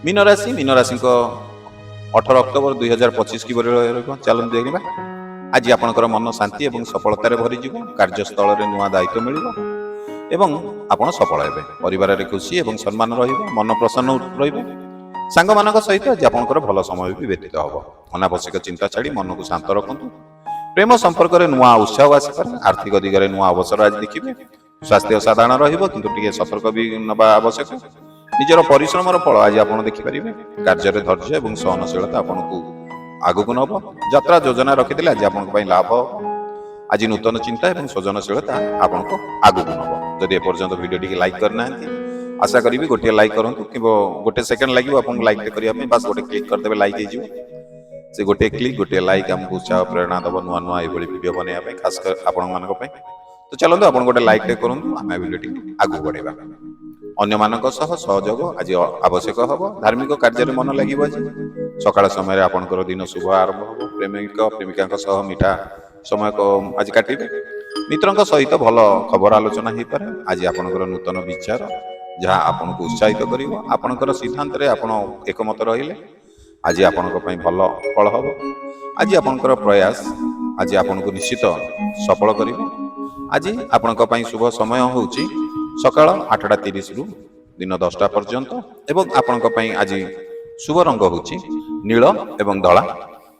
mean राशि 18 October 2025 की चलते देखा आज आपंकर मन शांति और सफलतार भरी कार्यस्थल में नुआ दायित्व मिल एवं आपण सफल हे परिवार में खुशी और सम्मान मन प्रसन्न रंग मान सहित आज आपंकर भल समय भी व्यतीत हम अनावश्यक चिंता छाड़ी मन को शांत रखु प्रेम संपर्क में नुआ उत्साह आसपे आर्थिक दिगरे नुआ अवसर आज देखिए स्वास्थ्य साधारण रही सतर्क भी नवा आवश्यक निजर परिश्रम फल आज आप देखिपारे कार्य धैर्य और सहनशीलता आपन को आगक नब यात्रा योजना रखिदे आज आप लाभ आज नूतन चिंता और सृजनशीलता आपन को आगक नब जदि एपर्यंत वीडियो लाइक करना आशा करी गोटे लाइक करूँ कि गोटे सेकेंड लगे आपको लाइक करने बास गोटे क्लिक करदे लाइक से गोटे क्लिक गोटे लाइक आमको उत्साह प्रेरणा दब नुआ नुआ ये वीडियो बनवाई खासकर आपण मान तो चलते आप गोटे लाइक करूँ आम वीडियो आगू बढ़ेगा अन्य मानक सहयोग आज आवश्यक हम धार्मिक कार्य मन लगे सकाल समय आपंकर दिन शुभ आरंभ हम प्रेमिक प्रेमिका सह मीठा समय को आज काटे मित्रों सहित भल खबर आलोचना हो पारे आज आपंकर नूतन विचार जहाँ आपन को उत्साहित कर सिद्धांत आप एकमत रहिले आज आपण भल फल हम आज आपंकर प्रयास आज आपन को निश्चित सफल कर आज आपण शुभ समय हूँ सकाळ 8:30 रु दिन 10टा पर्यंत एवं आपण आज शुभ रंग होची नील एवं धला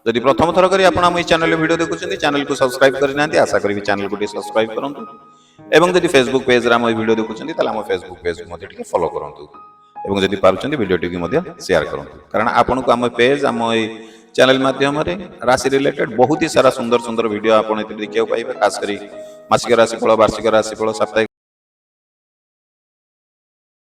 जदि प्रथम थर करी आपण हम चैनल वीडियो देखुछन चैनल को सब्सक्राइब करना आशा करी चैनल को सब्सक्राइब करंतु एवं जदि फेसबुक पेज रे हम वीडियो देखुछन ताला हम फेसबुक पेज मध्ये टिके फॉलो करंतु एवं जदि पारुछन वीडियो टिके मध्ये शेयर करंतु कारण आपण को हम पेज हम चैनल माध्यम रे राशि रिलेटेड बहुत ही सारा सुंदर सुंदर वीडियो आपण देखियो पाइबे खास करी मासिक राशिफल वार्षिक राशिफल साप्ताहिक